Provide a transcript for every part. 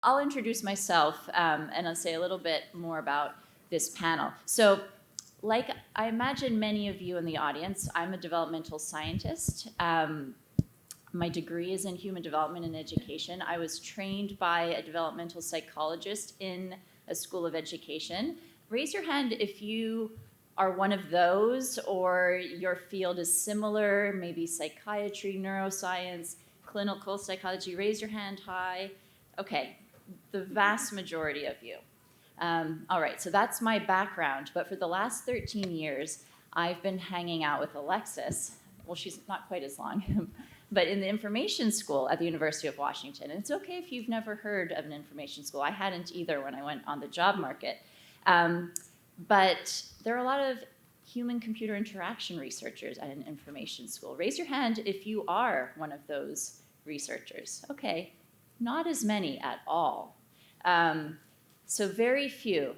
I'll introduce myself and I'll say a little bit more about this panel. So, like I imagine many of you in the audience, I'm a developmental scientist. My degree is in human development and education. I was trained by a developmental psychologist in a school of education. Raise your hand if you are one of those, or your field is similar, maybe psychiatry, neuroscience, clinical psychology. Raise your hand high. Okay, the vast majority of you. All right, so that's my background, but for the last 13 years, I've been hanging out with Alexis. Well, she's not quite as long, but in the information school at the University of Washington. And it's okay if you've never heard of an information school. I hadn't either when I went on the job market. But there are a lot of human-computer interaction researchers at an information school. Raise your hand if you are one of those researchers. Okay, not as many at all. So very few.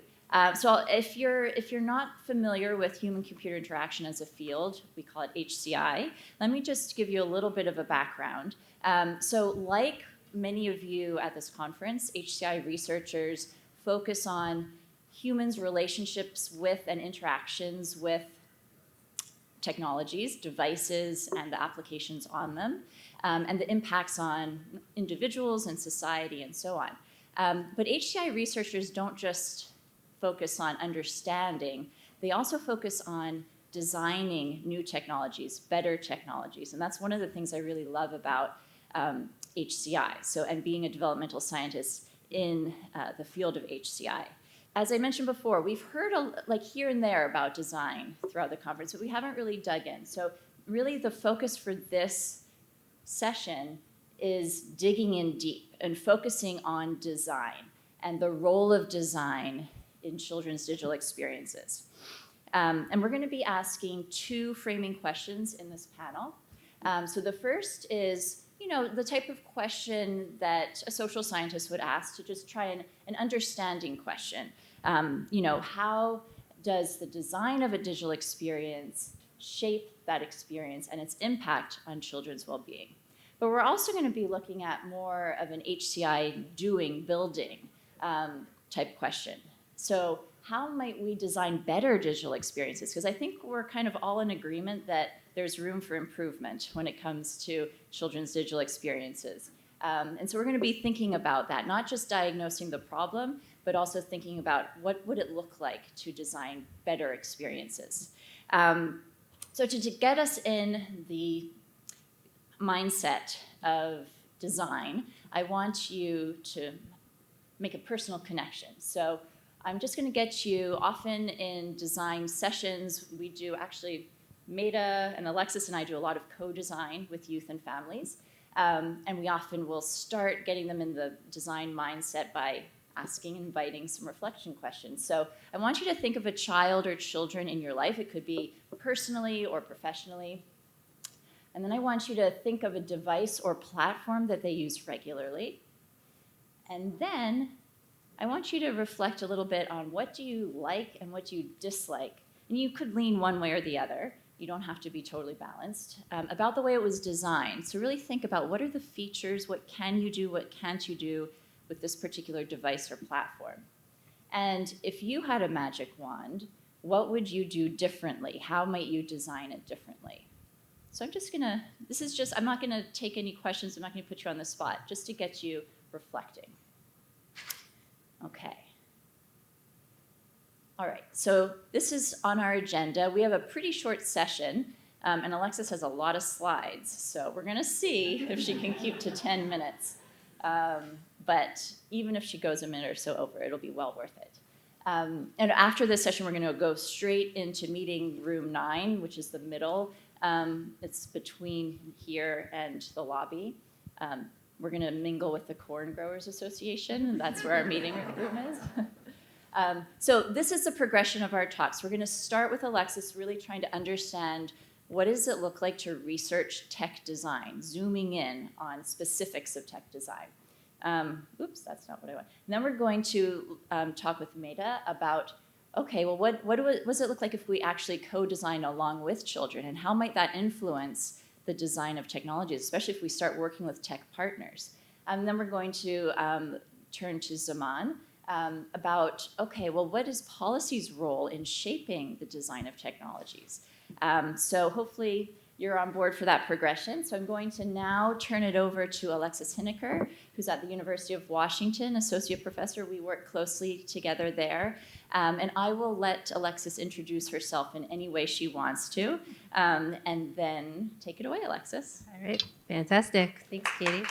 So if you're not familiar with human-computer interaction as a field, we call it HCI. Let me just give you a little bit of a background. So like many of you at this conference, HCI researchers focus on humans' relationships with and interactions with technologies, devices, and the applications on them, and the impacts on individuals and society and so on. But HCI researchers don't just focus on understanding, they also focus on designing new technologies, better technologies. And that's one of the things I really love about HCI, and being a developmental scientist in the field of HCI. As I mentioned before, we've heard like here and there about design throughout the conference, but we haven't really dug in. So really the focus for this session is digging in deep and focusing on design and the role of design in children's digital experiences. And we're going to be asking two framing questions in this panel. So the first is, the type of question that a social scientist would ask to just try an understanding question. How does the design of a digital experience shape that experience and its impact on children's well-being? But we're also going to be looking at more of an HCI doing, building type question. So how might we design better digital experiences? Because I think we're kind of all in agreement that there's room for improvement when it comes to children's digital experiences. And so we're going to be thinking about that, not just diagnosing the problem, but also thinking about what would it look like to design better experiences. So to get us in the mindset of design, I want you to make a personal connection. So I'm just going to get you, often in design sessions, we do actually, Medha and Alexis and I do a lot of co-design with youth and families. And we often will start getting them in the design mindset by asking and inviting some reflection questions. So I want you to think of a child or children in your life. It could be personally or professionally. And then I want you to think of a device or platform that they use regularly. And then I want you to reflect a little bit on what do you like and what do you dislike. And you could lean one way or the other. You don't have to be totally balanced, about the way it was designed. So really think about what are the features, what can you do, what can't you do with this particular device or platform. And if you had a magic wand, what would you do differently? How might you design it differently? So I'm not gonna take any questions, I'm not gonna put you on the spot, just to get you reflecting. Okay. All right, so this is on our agenda. We have a pretty short session, and Alexis has a lot of slides, so we're gonna see if she can keep to 10 minutes. But even if she goes a minute or so over, it'll be well worth it. And after this session, we're gonna go straight into meeting room 9, which is the middle. It's between here and the lobby. We're gonna mingle with the Corn Growers Association, and that's where our meeting room is. So this is the progression of our talks. We're going to start with Alexis really trying to understand what does it look like to research tech design, zooming in on specifics of tech design. Oops, that's not what I want. And then we're going to talk with Medha about, okay, well, what does it look like if we actually co-design along with children, and how might that influence the design of technologies, especially if we start working with tech partners? And then we're going to turn to Zamaan about, okay, well, what is policy's role in shaping the design of technologies? So hopefully you're on board for that progression. So I'm going to now turn it over to Alexis Hiniker, who's at the University of Washington, associate professor. We work closely together there. And I will let Alexis introduce herself in any way she wants to. And then take it away, Alexis. All right, fantastic. Thanks, Katie.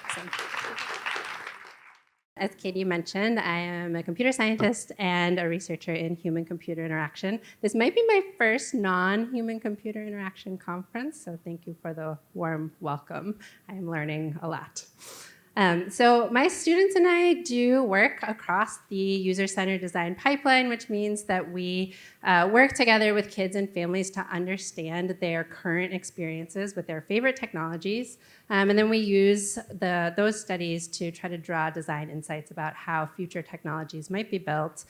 Awesome. As Katie mentioned, I am a computer scientist and a researcher in human-computer interaction. This might be my first non-human computer interaction conference, so thank you for the warm welcome. I am learning a lot. So my students and I do work across the user-centered design pipeline, which means that we work together with kids and families to understand their current experiences with their favorite technologies. And then we use those studies to try to draw design insights about how future technologies might be built.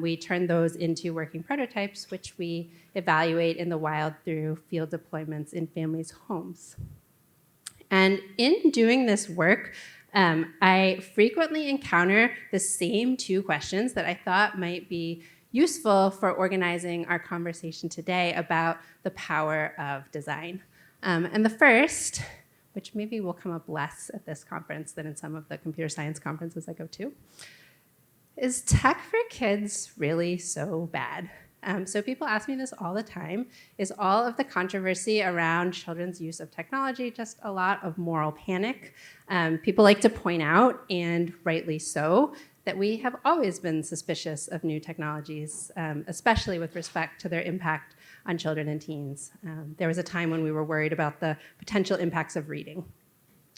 We turn those into working prototypes, which we evaluate in the wild through field deployments in families' homes. And in doing this work, I frequently encounter the same two questions that I thought might be useful for organizing our conversation today about the power of design. And the first, which maybe will come up less at this conference than in some of the computer science conferences I go to, is tech for kids really so bad? So people ask me this all the time. Is all of the controversy around children's use of technology just a lot of moral panic? People like to point out, and rightly so, that we have always been suspicious of new technologies, especially with respect to their impact on children and teens. There was a time when we were worried about the potential impacts of reading.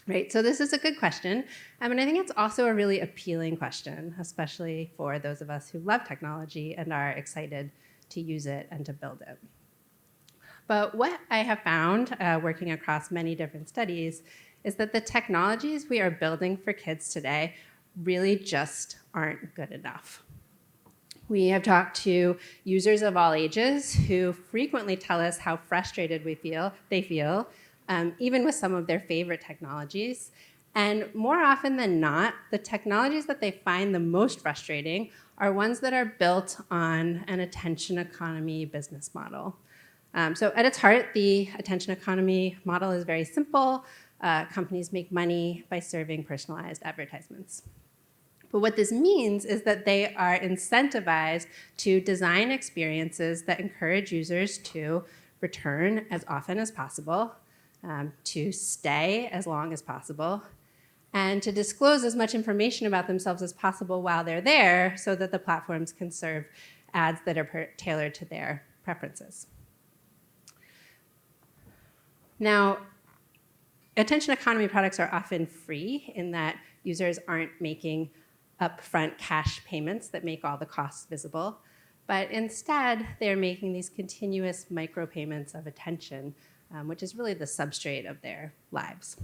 Right, so this is a good question, and I think it's also a really appealing question, especially for those of us who love technology and are excited to use it and to build it. But what I have found, working across many different studies, is that the technologies we are building for kids today really just aren't good enough. We have talked to users of all ages who frequently tell us how frustrated they feel, even with some of their favorite technologies. And more often than not, the technologies that they find the most frustrating are ones that are built on an attention economy business model. So at its heart, the attention economy model is very simple. Companies make money by serving personalized advertisements. But what this means is that they are incentivized to design experiences that encourage users to return as often as possible, to stay as long as possible, and to disclose as much information about themselves as possible while they're there so that the platforms can serve ads that are tailored to their preferences. Now, attention economy products are often free in that users aren't making upfront cash payments that make all the costs visible, but instead they're making these continuous micropayments of attention, which is really the substrate of their lives.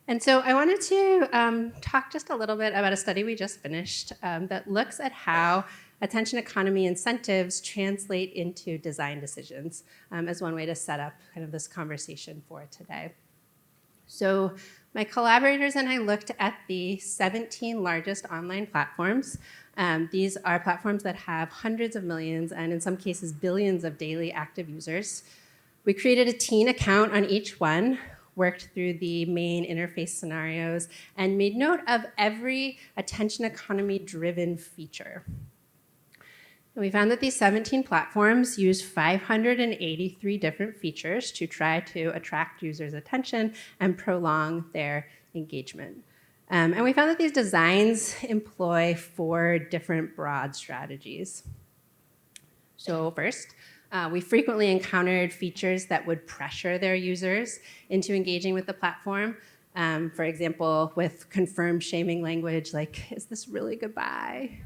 And so I wanted to talk just a little bit about a study we just finished that looks at how attention economy incentives translate into design decisions as one way to set up kind of this conversation for today. So my collaborators and I looked at the 17 largest online platforms. These are platforms that have hundreds of millions and in some cases billions of daily active users. We created a teen account on each one, worked through the main interface scenarios, and made note of every attention economy-driven feature. And we found that these 17 platforms use 583 different features to try to attract users' attention and prolong their engagement. And we found that these designs employ 4 different broad strategies. So first, we frequently encountered features that would pressure their users into engaging with the platform. For example, with confirmed shaming language like, is this really goodbye?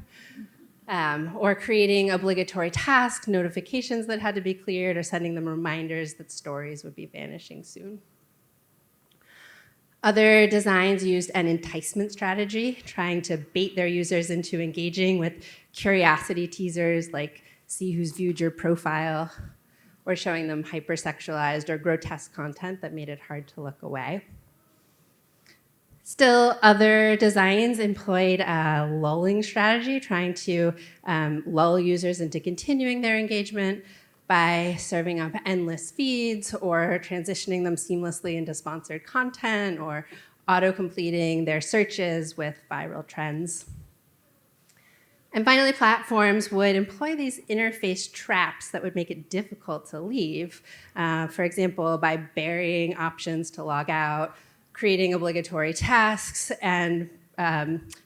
Or creating obligatory task notifications that had to be cleared or sending them reminders that stories would be vanishing soon. Other designs used an enticement strategy, trying to bait their users into engaging with curiosity teasers like see who's viewed your profile, or showing them hypersexualized or grotesque content that made it hard to look away. Still, other designs employed a lulling strategy, trying to lull users into continuing their engagement by serving up endless feeds or transitioning them seamlessly into sponsored content or auto-completing their searches with viral trends. And finally, platforms would employ these interface traps that would make it difficult to leave. For example, by burying options to log out, creating obligatory tasks, and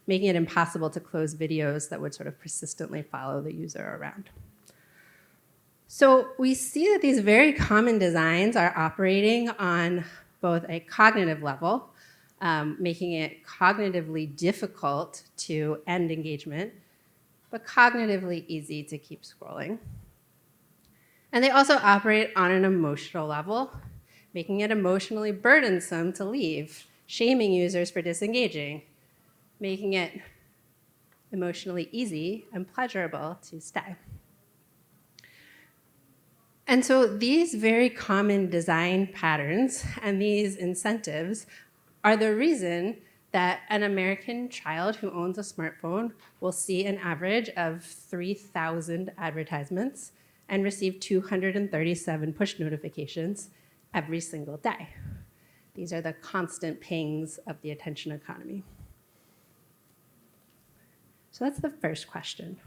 making it impossible to close videos that would sort of persistently follow the user around. So we see that these very common designs are operating on both a cognitive level, making it cognitively difficult to end engagement, but cognitively easy to keep scrolling. And they also operate on an emotional level, making it emotionally burdensome to leave, shaming users for disengaging, making it emotionally easy and pleasurable to stay. And so these very common design patterns and these incentives are the reason that an American child who owns a smartphone will see an average of 3,000 advertisements and receive 237 push notifications every single day. These are the constant pings of the attention economy. So that's the first question.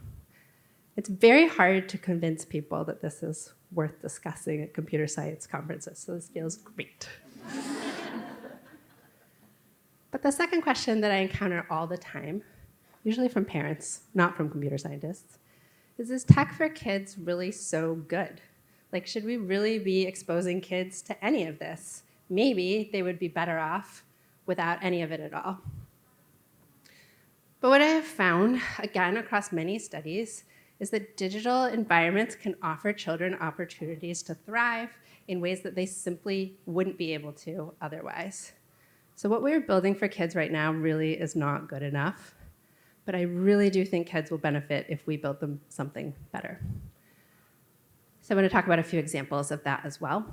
It's very hard to convince people that this is worth discussing at computer science conferences, so this feels great. But the second question that I encounter all the time, usually from parents, not from computer scientists, is tech for kids really so good? Like, should we really be exposing kids to any of this? Maybe they would be better off without any of it at all. But what I have found, again, across many studies, is that digital environments can offer children opportunities to thrive in ways that they simply wouldn't be able to otherwise. So what we're building for kids right now really is not good enough, but I really do think kids will benefit if we build them something better. So I want to talk about a few examples of that as well.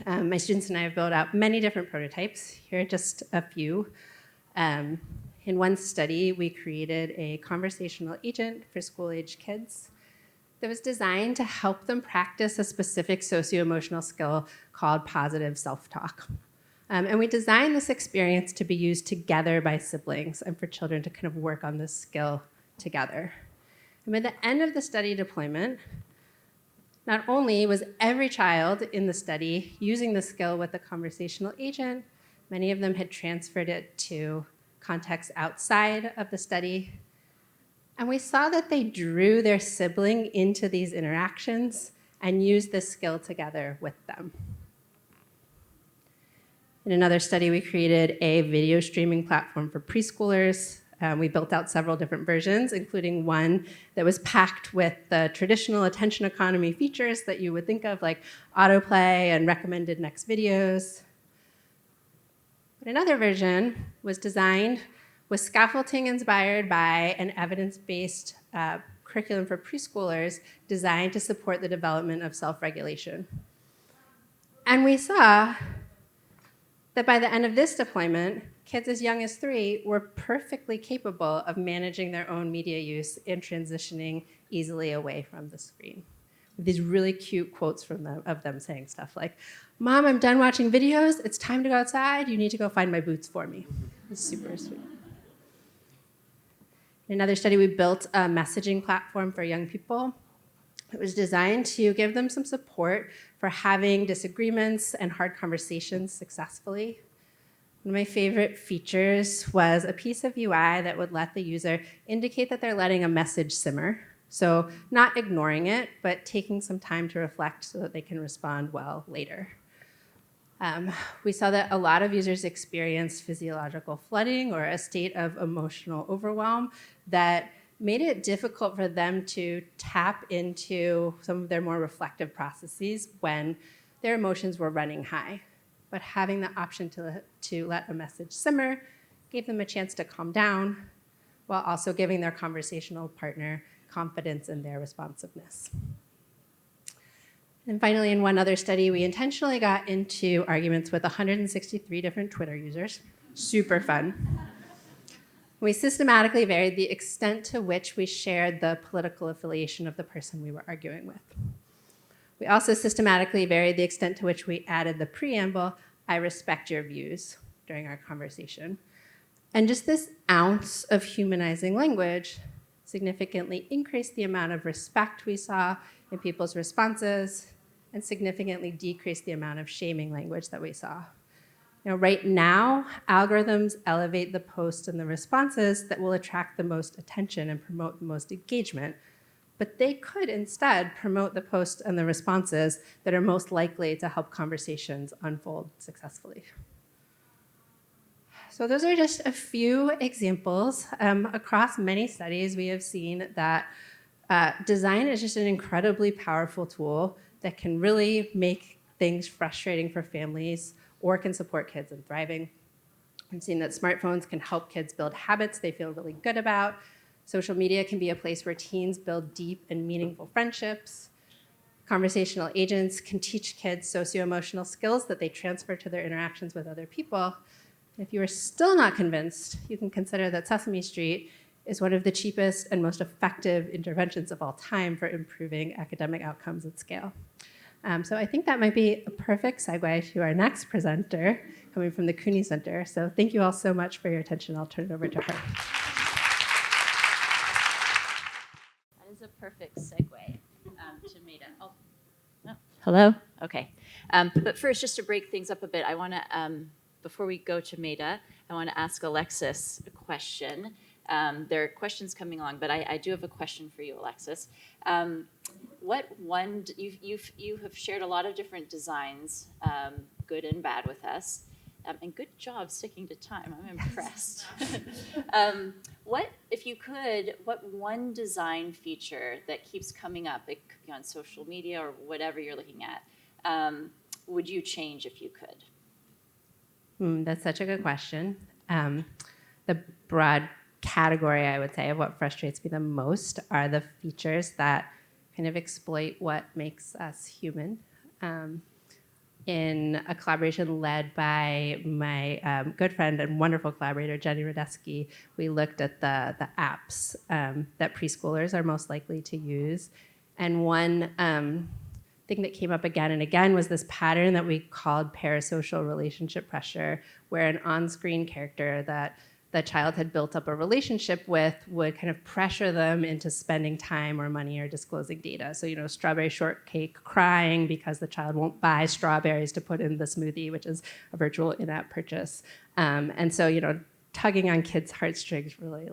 My students and I have built out many different prototypes. Here are just a few. In one study, we created a conversational agent for school-age kids that was designed to help them practice a specific socio-emotional skill called positive self-talk. And we designed this experience to be used together by siblings and for children to kind of work on this skill together. And by the end of the study deployment, not only was every child in the study using the skill with the conversational agent, many of them had transferred it to contexts outside of the study. And we saw that they drew their sibling into these interactions and used this skill together with them. In another study, we created a video streaming platform for preschoolers. We built out several different versions, including one that was packed with the traditional attention economy features that you would think of, like autoplay and recommended next videos. But another version was designed with scaffolding inspired by an evidence-based curriculum for preschoolers designed to support the development of self-regulation. And we saw that by the end of this deployment, kids as young as 3 were perfectly capable of managing their own media use and transitioning easily away from the screen. With these really cute quotes from them, of them saying stuff like, "Mom, I'm done watching videos. It's time to go outside. You need to go find my boots for me." It's super sweet. In another study, we built a messaging platform for young people. It was designed to give them some support for having disagreements and hard conversations successfully. One of my favorite features was a piece of UI that would let the user indicate that they're letting a message simmer. So not ignoring it, but taking some time to reflect so that they can respond well later. We saw that a lot of users experienced physiological flooding or a state of emotional overwhelm that made it difficult for them to tap into some of their more reflective processes when their emotions were running high. But having the option to let a message simmer gave them a chance to calm down while also giving their conversational partner confidence in their responsiveness. And finally, in one other study, we intentionally got into arguments with 163 different Twitter users. Super fun. We systematically varied the extent to which we shared the political affiliation of the person we were arguing with. We also systematically varied the extent to which we added the preamble, "I respect your views," during our conversation. And just this ounce of humanizing language significantly increased the amount of respect we saw in people's responses and significantly decreased the amount of shaming language that we saw. Right now, algorithms elevate the posts and the responses that will attract the most attention and promote the most engagement, but they could instead promote the posts and the responses that are most likely to help conversations unfold successfully. So those are just a few examples. Across many studies, we have seen that design is just an incredibly powerful tool that can really make things frustrating for families or can support kids in thriving. We've seen that smartphones can help kids build habits they feel really good about. Social media can be a place where teens build deep and meaningful friendships. Conversational agents can teach kids socio-emotional skills that they transfer to their interactions with other people. If you are still not convinced, you can consider that Sesame Street is one of the cheapest and most effective interventions of all time for improving academic outcomes at scale. So I think that might be a perfect segue to our next presenter coming from the Cooney Center. So thank you all so much for your attention. I'll turn it over to her. That is a perfect segue to Medha. Oh, no. Hello? Okay. But first, just to break things up a bit, I want to, before we go to Medha, I want to ask Alexis a question. There are questions coming along, but I do have a question for you, Alexis. You have shared a lot of different designs, good and bad, with us, and good job sticking to time. I'm impressed. What one design feature that keeps coming up, it could be on social media or whatever you're looking at, would you change if you could? That's such a good question. The broad category, I would say, of what frustrates me the most are the features that kind of exploit what makes us human. In a collaboration led by my good friend and wonderful collaborator, Jenny Radesky, we looked at the apps that preschoolers are most likely to use. And one thing that came up again and again was this pattern that we called parasocial relationship pressure, where an on-screen character that the child had built up a relationship with would kind of pressure them into spending time or money or disclosing data. So, strawberry shortcake crying because the child won't buy strawberries to put in the smoothie, which is a virtual in-app purchase. And so, tugging on kids' heartstrings really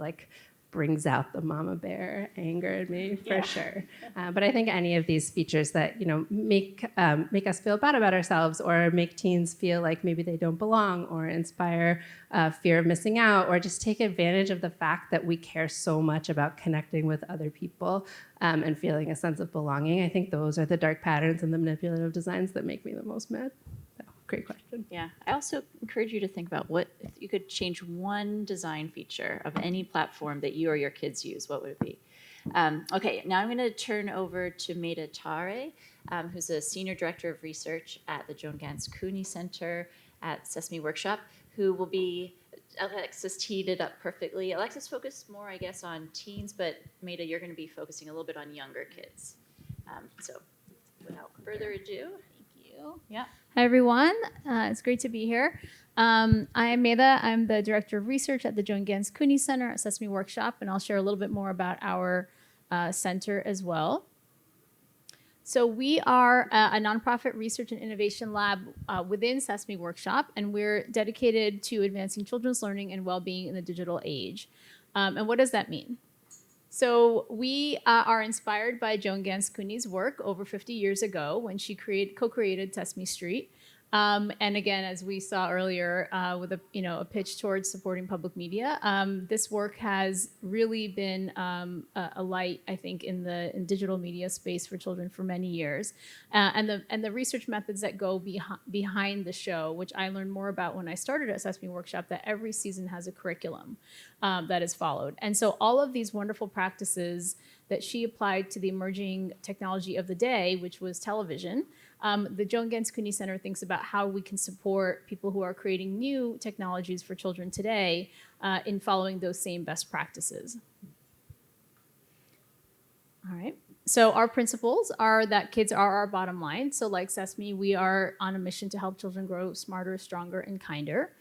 brings out the mama bear anger in me for sure. But I think any of these features that make us feel bad about ourselves, or make teens feel like maybe they don't belong, or inspire fear of missing out, or just take advantage of the fact that we care so much about connecting with other people and feeling a sense of belonging. I think those are the dark patterns and the manipulative designs that make me the most mad. Great question. Yeah, I also encourage you to think about what if you could change one design feature of any platform that you or your kids use, what would it be? Okay, now I'm going to turn over to Medha Tare, who's a senior director of research at the Joan Ganz Cooney Center at Sesame Workshop, who will be, Alexis teed it up perfectly. Alexis focused more, I guess, on teens, but Medha, you're going to be focusing a little bit on younger kids. So without further ado. Yeah. Hi, everyone. It's great to be here. I am Medha. I'm the Director of Research at the Joan Ganz Cooney Center at Sesame Workshop, and I'll share a little bit more about our center as well. So we are a nonprofit research and innovation lab within Sesame Workshop, and we're dedicated to advancing children's learning and well-being in the digital age. And what does that mean? So we are inspired by Joan Ganz Cooney's work over 50 years ago when she co-created Sesame Street. And again, as we saw earlier, with a pitch towards supporting public media, this work has really been a light, I think, in the digital media space for children for many years. And the research methods that go behind the show, which I learned more about when I started at Sesame Workshop, that every season has a curriculum that is followed. And so all of these wonderful practices that she applied to the emerging technology of the day, which was television, The Joan Gens Cooney Center thinks about how we can support people who are creating new technologies for children today in following those same best practices. All right. So our principles are that kids are our bottom line. So like Sesame, we are on a mission to help children grow smarter, stronger, and kinder.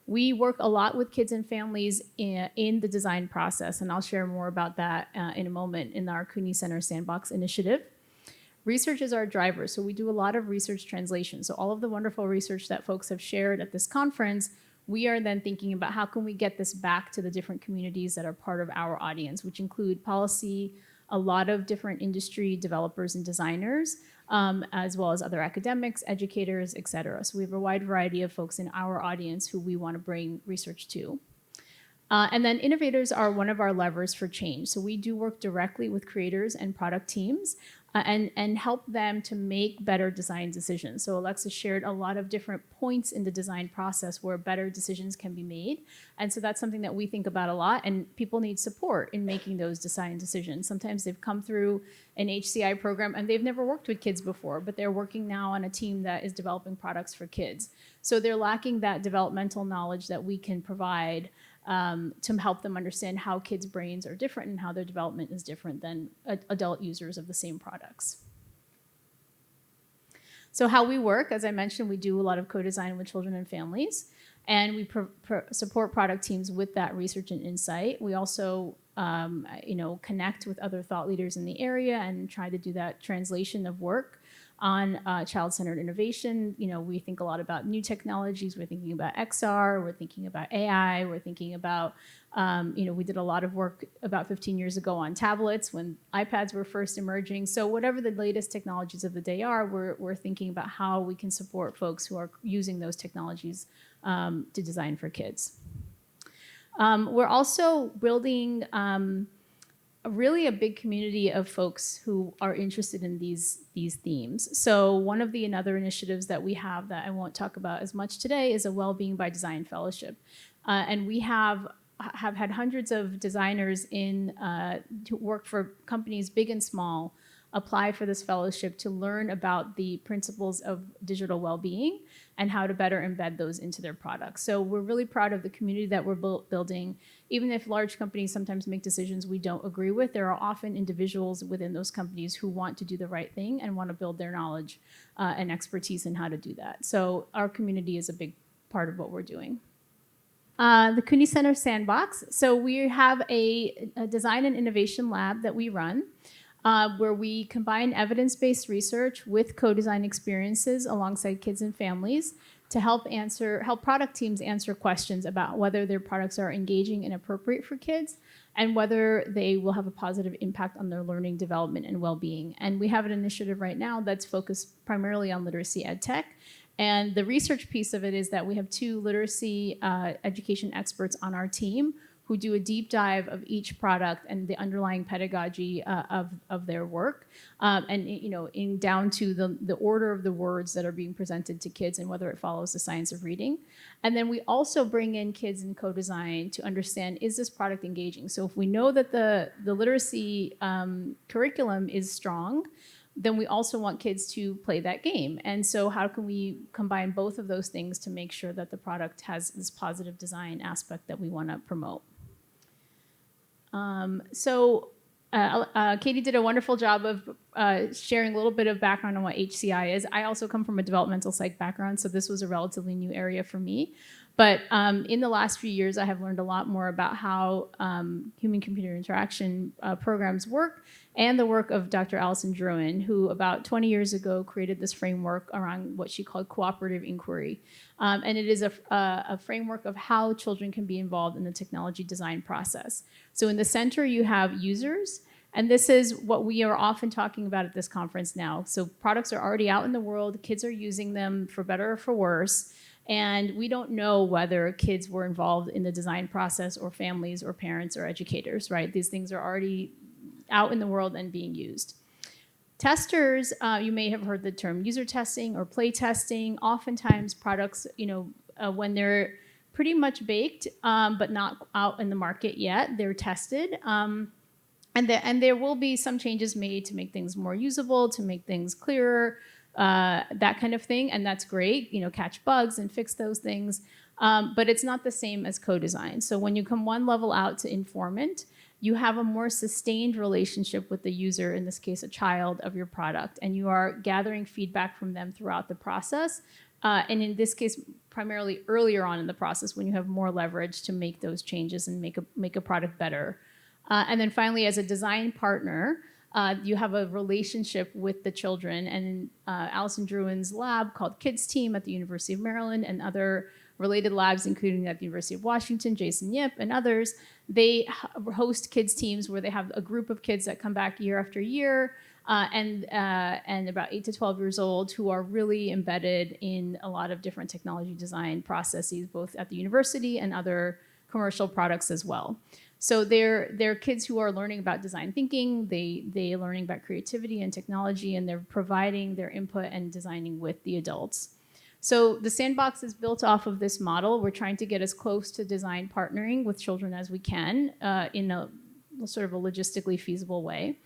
We work a lot with kids and families in the design process, and I'll share more about that in a moment in our Cooney Center Sandbox initiative. Research is our driver, so we do a lot of research translation. So all of the wonderful research that folks have shared at this conference, we are then thinking about how can we get this back to the different communities that are part of our audience, which include policy, a lot of different industry developers and designers, as well as other academics, educators, et cetera. So we have a wide variety of folks in our audience who we want to bring research to. And then innovators are one of our levers for change. So we do work directly with creators and product teams and help them to make better design decisions. So Alexis shared a lot of different points in the design process where better decisions can be made. And so that's something that we think about a lot, and people need support in making those design decisions. Sometimes they've come through an HCI program and they've never worked with kids before, but they're working now on a team that is developing products for kids. So they're lacking that developmental knowledge that we can provide to help them understand how kids' brains are different and how their development is different than adult users of the same products. So how we work, as I mentioned, we do a lot of co-design with children and families, and we support product teams with that research and insight. We also connect with other thought leaders in the area and try to do that translation of work on child-centered innovation. We think a lot about new technologies. We're thinking about XR. We're thinking about AI. We're thinking about, we did a lot of work about 15 years ago on tablets when iPads were first emerging. So whatever the latest technologies of the day are, we're thinking about how we can support folks who are using those technologies to design for kids. We're also building really a big community of folks who are interested in these themes. So one of the another initiatives that we have that I won't talk about as much today is a Wellbeing by Design Fellowship. And we have had hundreds of designers to work for companies big and small apply for this fellowship to learn about the principles of digital well-being and how to better embed those into their products. So we're really proud of the community that we're building. Even if large companies sometimes make decisions we don't agree with, there are often individuals within those companies who want to do the right thing and want to build their knowledge and expertise in how to do that. So our community is a big part of what we're doing. The Cooney Center Sandbox. So we have a design and innovation lab that we run. Where we combine evidence-based research with co-design experiences alongside kids and families to help product teams answer questions about whether their products are engaging and appropriate for kids and whether they will have a positive impact on their learning, development, and well-being. And we have an initiative right now that's focused primarily on literacy ed tech. And the research piece of it is that we have 2 literacy education experts on our team who do a deep dive of each product and the underlying pedagogy of their work, and down to the order of the words that are being presented to kids and whether it follows the science of reading. And then we also bring in kids in co-design to understand, is this product engaging? So if we know that the literacy curriculum is strong, then we also want kids to play that game. And so how can we combine both of those things to make sure that the product has this positive design aspect that we want to promote? Katie did a wonderful job of sharing a little bit of background on what HCI is. I also come from a developmental psych background, so this was a relatively new area for me. But in the last few years, I have learned a lot more about how human-computer interaction programs work and the work of Dr. Alison Druin, who about 20 years ago created this framework around what she called cooperative inquiry. And it is a framework of how children can be involved in the technology design process. So in the center, you have users. And this is what we are often talking about at this conference now. So products are already out in the world. Kids are using them for better or for worse. And we don't know whether kids were involved in the design process or families or parents or educators, right? These things are already out in the world and being used. Testers, you may have heard the term user testing or play testing. Oftentimes products, when they're pretty much baked, but not out in the market yet, they're tested. And there will be some changes made to make things more usable, to make things clearer, that kind of thing, and that's great. Catch bugs and fix those things, but it's not the same as co-design. So when you come one level out to informant, you have a more sustained relationship with the user, in this case, a child of your product, and you are gathering feedback from them throughout the process. And in this case, primarily earlier on in the process when you have more leverage to make those changes and make a product better. And then finally, as a design partner, you have a relationship with the children. And in Alison Druin's lab called Kids Team at the University of Maryland and other related labs, including at the University of Washington, Jason Yip and others, they host kids teams where they have a group of kids that come back year after year, and about 8 to 12 years old, who are really embedded in a lot of different technology design processes, both at the university and other commercial products as well. So they're kids who are learning about design thinking, they're learning about creativity and technology, and they're providing their input and designing with the adults. So the sandbox is built off of this model. We're trying to get as close to design partnering with children as we can in a sort of a logistically feasible way.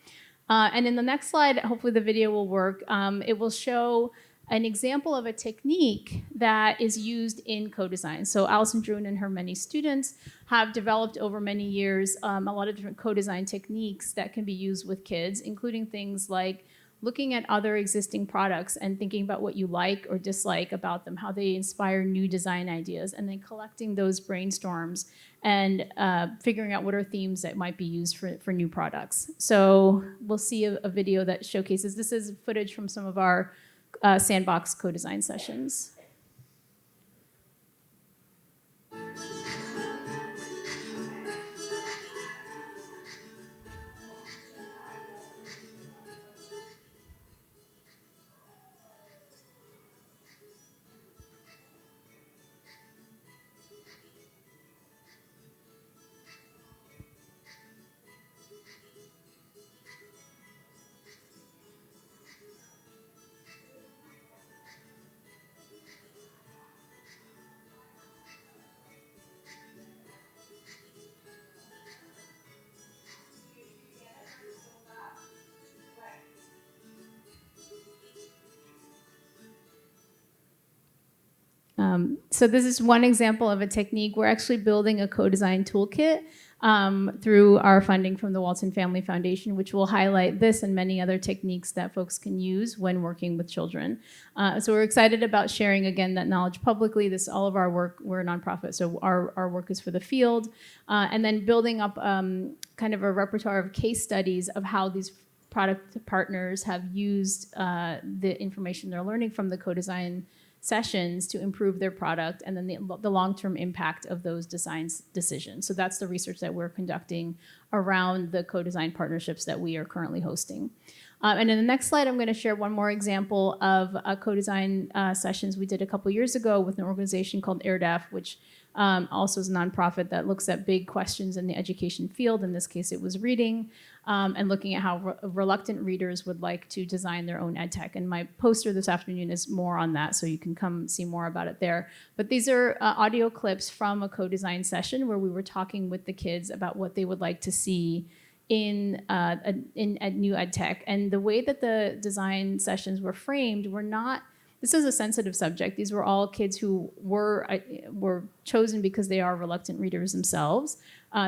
And in the next slide, hopefully the video will work. It will show an example of a technique that is used in co-design. So Alison Druin and her many students have developed over many years a lot of different co-design techniques that can be used with kids, including things like looking at other existing products and thinking about what you like or dislike about them, how they inspire new design ideas, and then collecting those brainstorms and figuring out what are themes that might be used for new products. So we'll see a video that showcases, this is footage from some of our sandbox co-design sessions. So this is one example of a technique. We're actually building a co-design toolkit through our funding from the Walton Family Foundation, which will highlight this and many other techniques that folks can use when working with children. So we're excited about sharing, again, that knowledge publicly. This all of our work, we're a nonprofit, so our work is for the field. And then building up kind of a repertoire of case studies of how these product partners have used the information they're learning from the co-design sessions to improve their product, and then the long-term impact of those design decisions. So that's the research that we're conducting around the co-design partnerships that we are currently hosting. And in the next slide, I'm going to share one more example of co-design sessions we did a couple years ago with an organization called AirDef, which also is a nonprofit that looks at big questions in the education field. In this case, it was reading, and looking at how reluctant readers would like to design their own ed tech. And my poster this afternoon is more on that, so you can come see more about it there. But these are audio clips from a co-design session where we were talking with the kids about what they would like to see in new ed tech. And the way that the design sessions were framed were not, this is a sensitive subject. These were all kids who were chosen because they are reluctant readers themselves.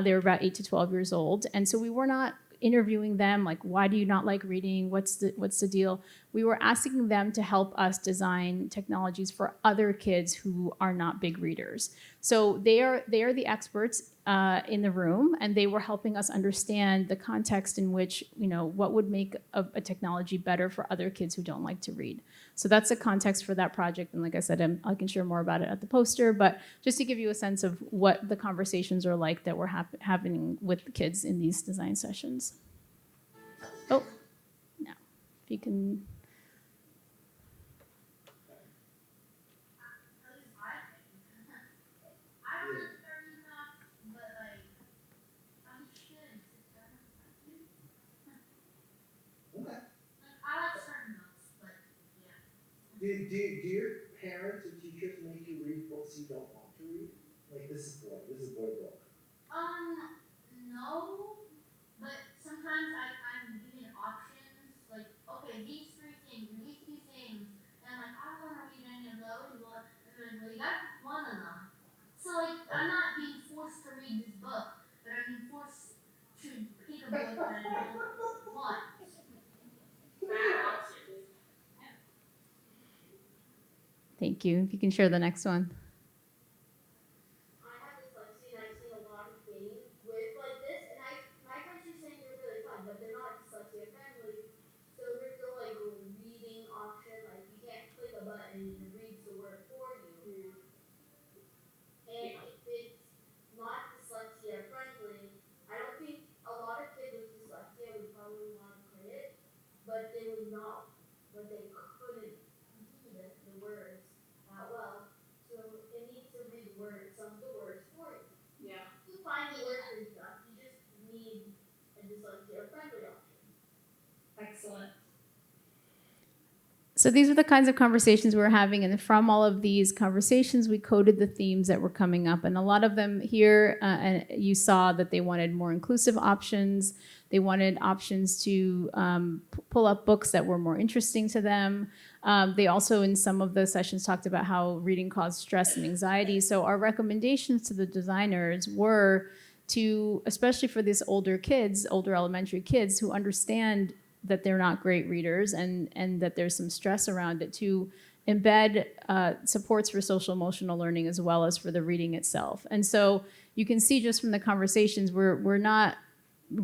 They were about 8 to 12 years old. And so we were not interviewing them like, why do you not like reading? What's the deal? We were asking them to help us design technologies for other kids who are not big readers. So they are the experts in the room, and they were helping us understand the context in which, what would make a technology better for other kids who don't like to read. So that's the context for that project. And like I said, I can share more about it at the poster, but just to give you a sense of what the conversations are like that were happening with the kids in these design sessions. Oh, no, if you can. Do your parents or teachers make you read books you don't want to read? Like this is boy book. No, but sometimes I'm given options like, okay, these three things or these two things enough. So like I'm not being forced to read this book, but I'm being forced to pick a book that I don't want. Thank you. If you can share the next one. I have dyslexia and I've seen a lot of games with like this, and my friends are saying they're really fun, but they're not dyslexia friendly. So there's no like reading option, like you can't click a button and it reads the word for you. And if it's not dyslexia friendly, I don't think a lot of kids with dyslexia would probably want to play it, but they would not, but they couldn't read the words that well. So it needs to read some of the words for you. Yeah. You find the words and stuff. You just need a dyslexia friendly option. Excellent. So these are the kinds of conversations we're having, and from all of these conversations, we coded the themes that were coming up, and a lot of them here, and you saw that they wanted more inclusive options. They wanted options to pull up books that were more interesting to them. They also, in some of the sessions, talked about how reading caused stress and anxiety. So our recommendations to the designers were to, especially for these older kids, older elementary kids who understand that they're not great readers and that there's some stress around it, to embed supports for social emotional learning as well as for the reading itself. And so you can see just from the conversations, we're not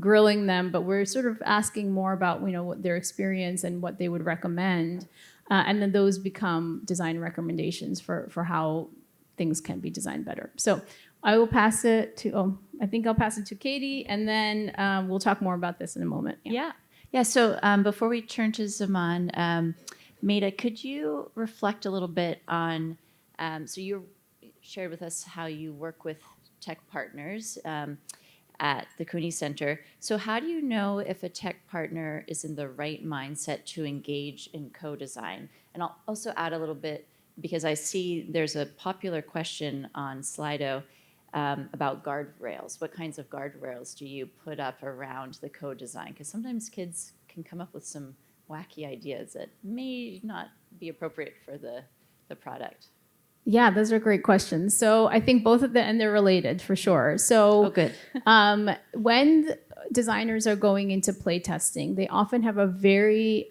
grilling them, but we're sort of asking more about what their experience and what they would recommend. And then those become design recommendations for how things can be designed better. So I will pass it to, I think I'll pass it to Katie, and then we'll talk more about this in a moment. Yeah, so before we turn to Zamaan, Medha, could you reflect a little bit on, so you shared with us how you work with tech partners at the Cooney Center. So how do you know if a tech partner is in the right mindset to engage in co-design? And I'll also add a little bit, because I see there's a popular question on Slido about guardrails. What kinds of guardrails do you put up around the co-design? Because sometimes kids can come up with some wacky ideas that may not be appropriate for the product. Yeah, those are great questions. So I think both of them, and they're related for sure. So good. When designers are going into play testing, they often have a very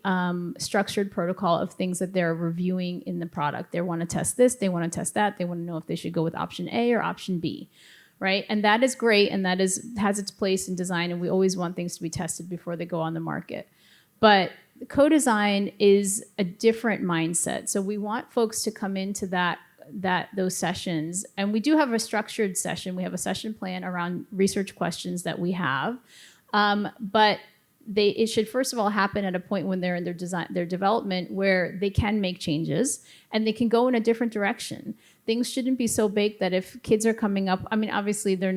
structured protocol of things that they're reviewing in the product. They want to test this, they want to test that, they want to know if they should go with option A or option B, right? And that is great, and that has its place in design, and we always want things to be tested before they go on the market. But co-design is a different mindset. So we want folks to come into those sessions, and we do have a structured session. We have a session plan around research questions that we have, but it should first of all happen at a point when they're in their development, where they can make changes and they can go in a different direction. Things shouldn't be so baked that if kids are coming up, I mean, obviously there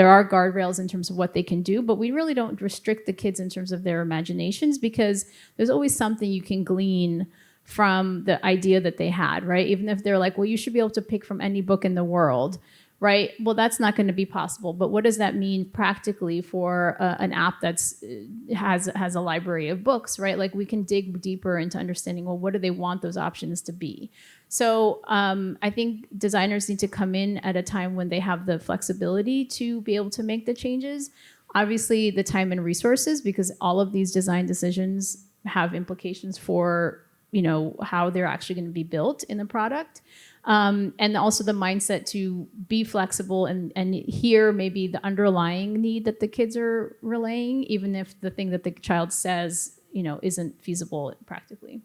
are guardrails in terms of what they can do, but we really don't restrict the kids in terms of their imaginations, because there's always something you can glean from the idea that they had, right? Even if they're like, well, you should be able to pick from any book in the world, right? Well, that's not going to be possible. But what does that mean practically for an app that's has a library of books, right? Like, we can dig deeper into understanding, well, what do they want those options to be? So I think designers need to come in at a time when they have the flexibility to be able to make the changes. Obviously, the time and resources, because all of these design decisions have implications for how they're actually going to be built in the product. And also the mindset to be flexible and hear maybe the underlying need that the kids are relaying, even if the thing that the child says, isn't feasible practically.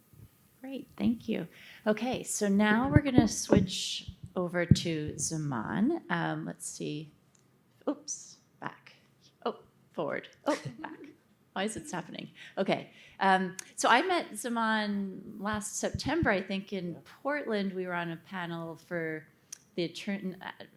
Great, thank you. Okay, so now we're going to switch over to Zamaan. Let's see. Oops, back. Oh, forward. Oh, back. Why is it happening? Okay. So I met Zamaan last September, I think, in Portland. We were on a panel for the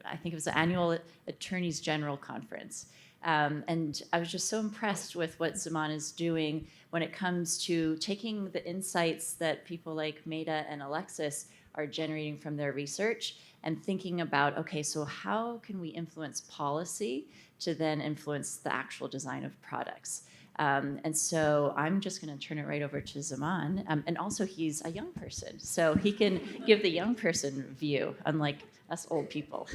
I think it was the annual Attorneys General Conference. And I was just so impressed with what Zamaan is doing when it comes to taking the insights that people like Medha and Alexis are generating from their research and thinking about, okay, so how can we influence policy to then influence the actual design of products? And so I'm just going to turn it right over to Zamaan. And also, he's a young person, so he can give the young person view, unlike us old people.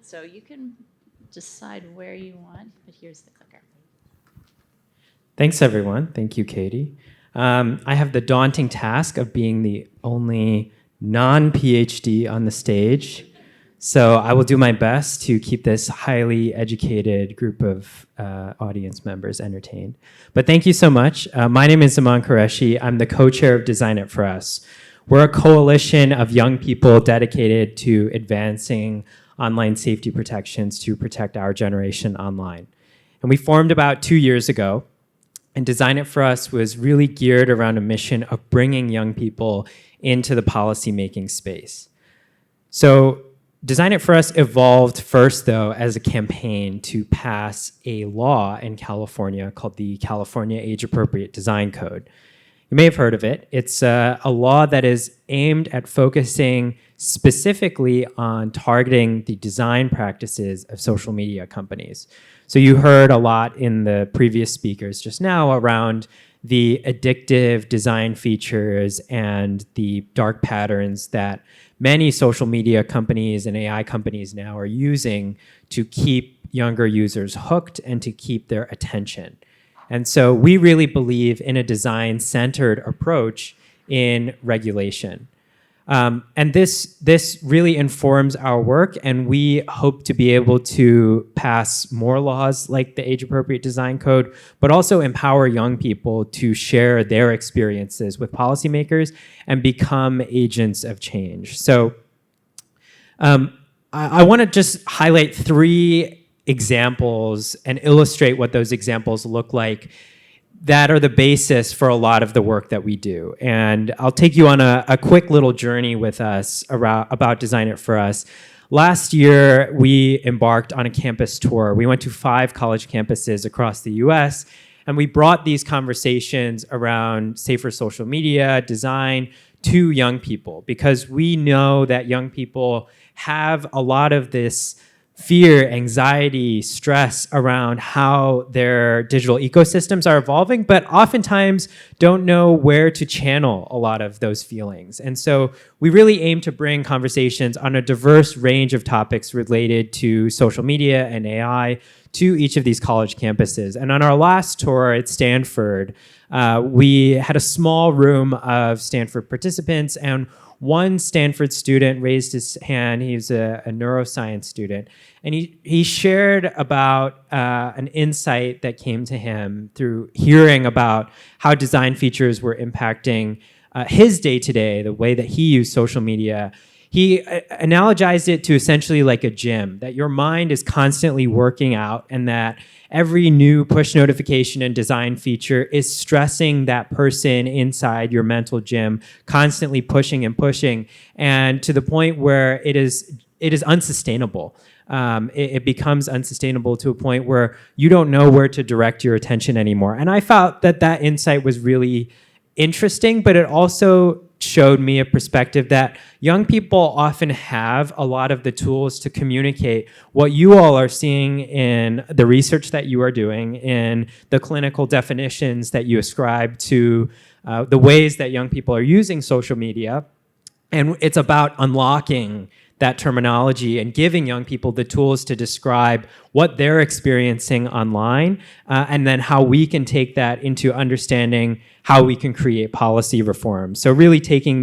So you can decide where you want, but here's the clicker. Thanks, everyone. Thank you, Katie. I have the daunting task of being the only non-PhD on the stage. So I will do my best to keep this highly educated group of audience members entertained. But thank you so much. My name is Zamaan Qureshi. I'm the co-chair of Design It For Us. We're a coalition of young people dedicated to advancing online safety protections to protect our generation online. And we formed about 2 years ago. And Design It For Us was really geared around a mission of bringing young people into the policymaking space. So Design It For Us evolved first, though, as a campaign to pass a law in California called the California Age-Appropriate Design Code. You may have heard of it. It's a law that is aimed at focusing specifically on targeting the design practices of social media companies. So you heard a lot in the previous speakers just now around the addictive design features and the dark patterns that many social media companies and AI companies now are using to keep younger users hooked and to keep their attention. And so we really believe in a design-centered approach in regulation. And this really informs our work, and we hope to be able to pass more laws like the Age-Appropriate Design Code, but also empower young people to share their experiences with policymakers and become agents of change. So I want to just highlight 3 examples and illustrate what those examples look like that are the basis for a lot of the work that we do. And I'll take you on a quick little journey with us about Design It For Us. Last year, we embarked on a campus tour. We went to 5 college campuses across the US, and we brought these conversations around safer social media, design, to young people, because we know that young people have a lot of this fear, anxiety, stress around how their digital ecosystems are evolving, but oftentimes don't know where to channel a lot of those feelings. And so we really aim to bring conversations on a diverse range of topics related to social media and AI to each of these college campuses. And on our last tour at Stanford, we had a small room of Stanford participants, and one Stanford student raised his hand. He's a neuroscience student. And he shared about an insight that came to him through hearing about how design features were impacting his day-to-day, the way that he used social media. He analogized it to essentially like a gym, that your mind is constantly working out and that every new push notification and design feature is stressing that person inside your mental gym, constantly pushing and pushing, and to the point where it is unsustainable. It becomes unsustainable to a point where you don't know where to direct your attention anymore. And I felt that insight was really interesting, but it also showed me a perspective that young people often have a lot of the tools to communicate what you all are seeing in the research that you are doing, in the clinical definitions that you ascribe to the ways that young people are using social media. And it's about unlocking that terminology and giving young people the tools to describe what they're experiencing online, and then how we can take that into understanding how we can create policy reform. So really taking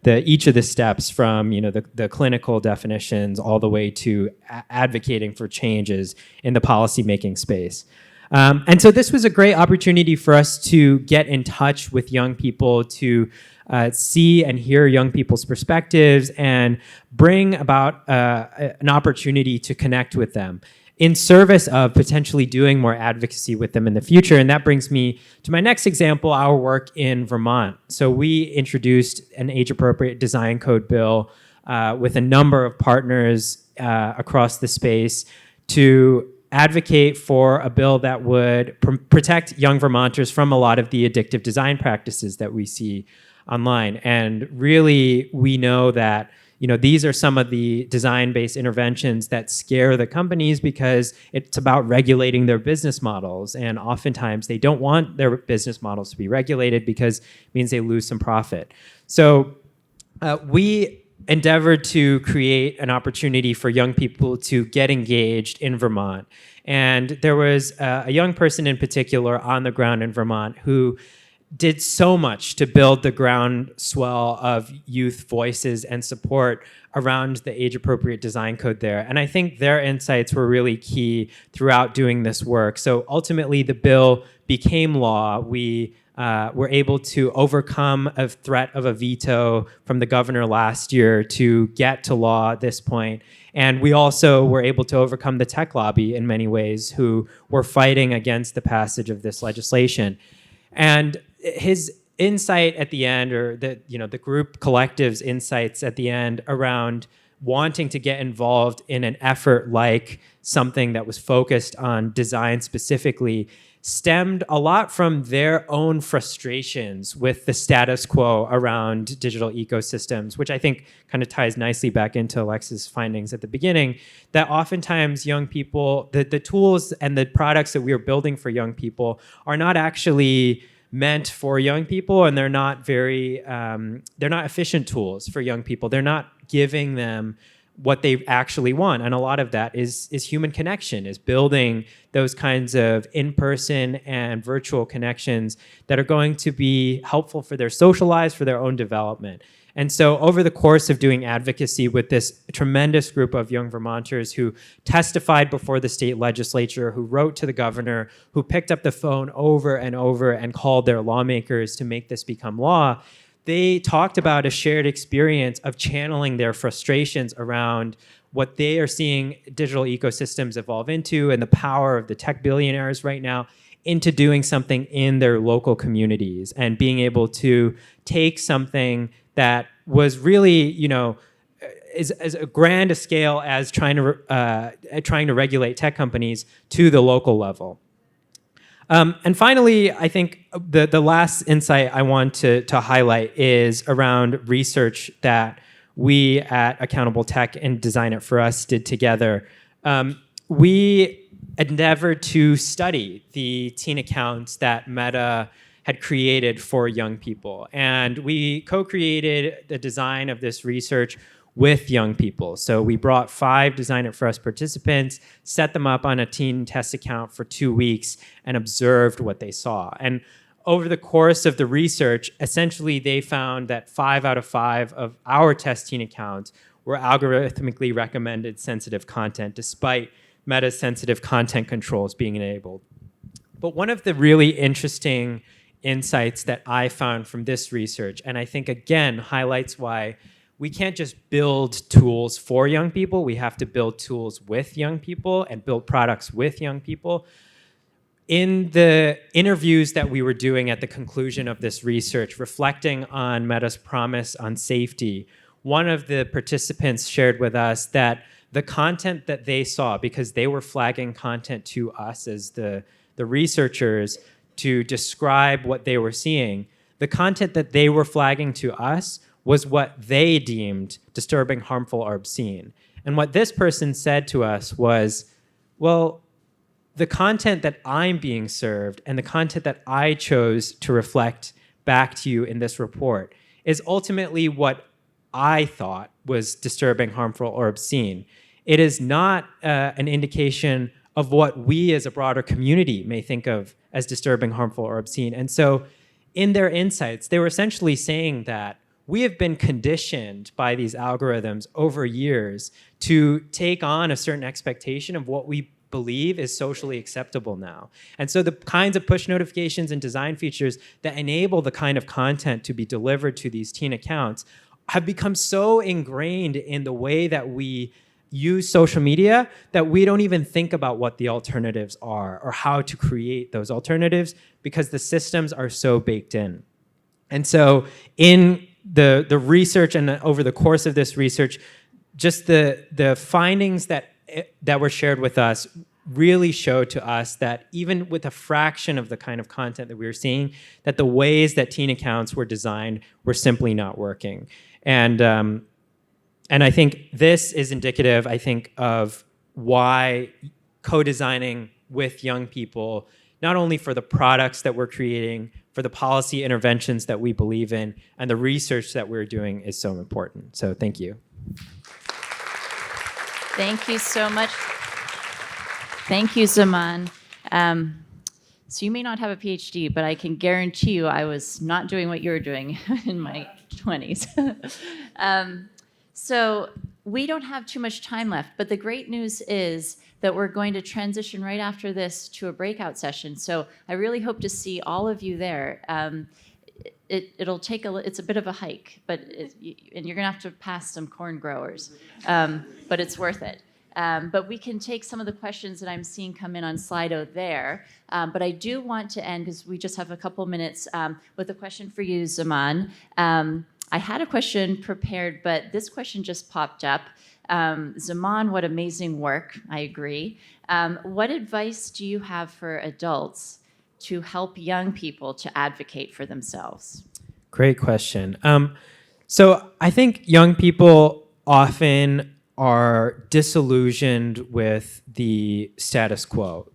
each of the steps from the clinical definitions all the way to advocating for changes in the policymaking space. And so this was a great opportunity for us to get in touch with young people, to see and hear young people's perspectives and bring about an opportunity to connect with them in service of potentially doing more advocacy with them in the future. And that brings me to my next example, our work in Vermont. So we introduced an age-appropriate design code bill with a number of partners across the space to advocate for a bill that would protect young Vermonters from a lot of the addictive design practices that we see online. And really, we know that these are some of the design-based interventions that scare the companies because it's about regulating their business models. And oftentimes they don't want their business models to be regulated because it means they lose some profit. So we endeavored to create an opportunity for young people to get engaged in Vermont. And there was a young person in particular on the ground in Vermont who did so much to build the groundswell of youth voices and support around the age-appropriate design code there. And I think their insights were really key throughout doing this work. So ultimately, the bill became law. We were able to overcome a threat of a veto from the governor last year to get to law at this point. And we also were able to overcome the tech lobby in many ways who were fighting against the passage of this legislation. And his insight at the end, or the group collective's insights at the end around wanting to get involved in an effort like something that was focused on design specifically, stemmed a lot from their own frustrations with the status quo around digital ecosystems, which I think kind of ties nicely back into Alexis' findings at the beginning, that oftentimes young people, the tools and the products that we are building for young people are not actually meant for young people, and they're not efficient tools for young people. They're not giving them what they actually want. And a lot of that is human connection, is building those kinds of in-person and virtual connections that are going to be helpful for their social lives, for their own development. And so over the course of doing advocacy with this tremendous group of young Vermonters who testified before the state legislature, who wrote to the governor, who picked up the phone over and over and called their lawmakers to make this become law, they talked about a shared experience of channeling their frustrations around what they are seeing digital ecosystems evolve into and the power of the tech billionaires right now into doing something in their local communities and being able to take something that was really, is as a grand a scale as trying to regulate tech companies to the local level. And finally, I think the last insight I want to highlight is around research that we at Accountable Tech and Design It For Us did together. We endeavored to study the teen accounts that Meta had created for young people. And we co-created the design of this research with young people. So we brought 5 Design It For Us participants, set them up on a teen test account for 2 weeks, and observed what they saw. And over the course of the research, essentially they found that 5 out of 5 of our test teen accounts were algorithmically recommended sensitive content, despite Meta's sensitive content controls being enabled. But one of the really interesting insights that I found from this research, and I think again highlights why we can't just build tools for young people, we have to build tools with young people and build products with young people. In the interviews that we were doing at the conclusion of this research, reflecting on Meta's promise on safety, one of the participants shared with us that the content that they saw, because they were flagging content to us as the researchers to describe what they were seeing, the content that they were flagging to us was what they deemed disturbing, harmful, or obscene. And what this person said to us was, well, the content that I'm being served and the content that I chose to reflect back to you in this report is ultimately what I thought was disturbing, harmful, or obscene. It is not an indication of what we as a broader community may think of as disturbing, harmful, or obscene. And so in their insights, they were essentially saying that we have been conditioned by these algorithms over years to take on a certain expectation of what we believe is socially acceptable now. And so the kinds of push notifications and design features that enable the kind of content to be delivered to these teen accounts have become so ingrained in the way that we use social media that we don't even think about what the alternatives are or how to create those alternatives because the systems are so baked in. And so in the research and over the course of this research, just the findings that were shared with us really showed to us that even with a fraction of the kind of content that we were seeing, that the ways that teen accounts were designed were simply not working. And And I think this is indicative, I think, of why co-designing with young people, not only for the products that we're creating, for the policy interventions that we believe in, and the research that we're doing is so important. So thank you. Thank you so much. Thank you, Zamaan. So you may not have a PhD, but I can guarantee you I was not doing what you're doing in my 20s. So we don't have too much time left, but the great news is that we're going to transition right after this to a breakout session. So I really hope to see all of you there. It'll take it's a bit of a hike, but and you're gonna have to pass some corn growers, but it's worth it. But we can take some of the questions that I'm seeing come in on Slido there. But I do want to end, because we just have a couple minutes, with a question for you, Zamaan. I had a question prepared, but this question just popped up. Zamaan, what amazing work, I agree. What advice do you have for adults to help young people to advocate for themselves? Great question. So I think young people often are disillusioned with the status quo.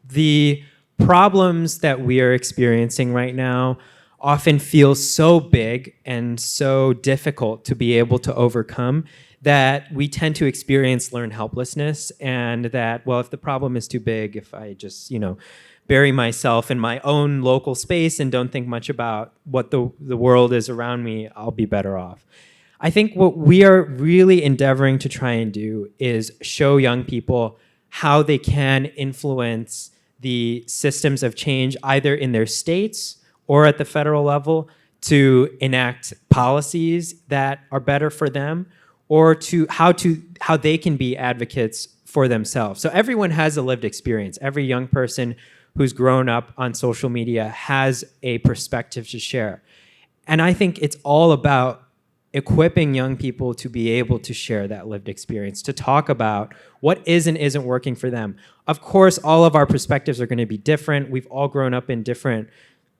The problems that we are experiencing right now often feel so big and so difficult to be able to overcome that we tend to experience learned helplessness, and that, well, if the problem is too big, if I just, bury myself in my own local space and don't think much about what the world is around me, I'll be better off. I think what we are really endeavoring to try and do is show young people how they can influence the systems of change, either in their states or at the federal level, to enact policies that are better for them, or how they can be advocates for themselves. So everyone has a lived experience. Every young person who's grown up on social media has a perspective to share. And I think it's all about equipping young people to be able to share that lived experience, to talk about what is and isn't working for them. Of course, all of our perspectives are going to be different. We've all grown up in different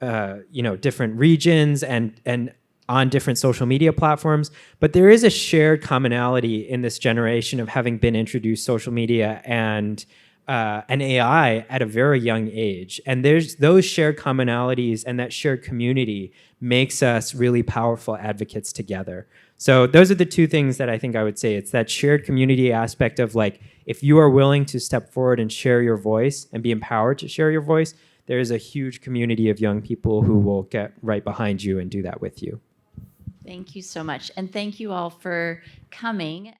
different regions and on different social media platforms, but there is a shared commonality in this generation of having been introduced social media and AI at a very young age. And there's those shared commonalities, and that shared community makes us really powerful advocates together. So those are the two things that I think I would say. It's that shared community aspect of, like, if you are willing to step forward and share your voice and be empowered to share your voice, there is a huge community of young people who will get right behind you and do that with you. Thank you so much. And thank you all for coming.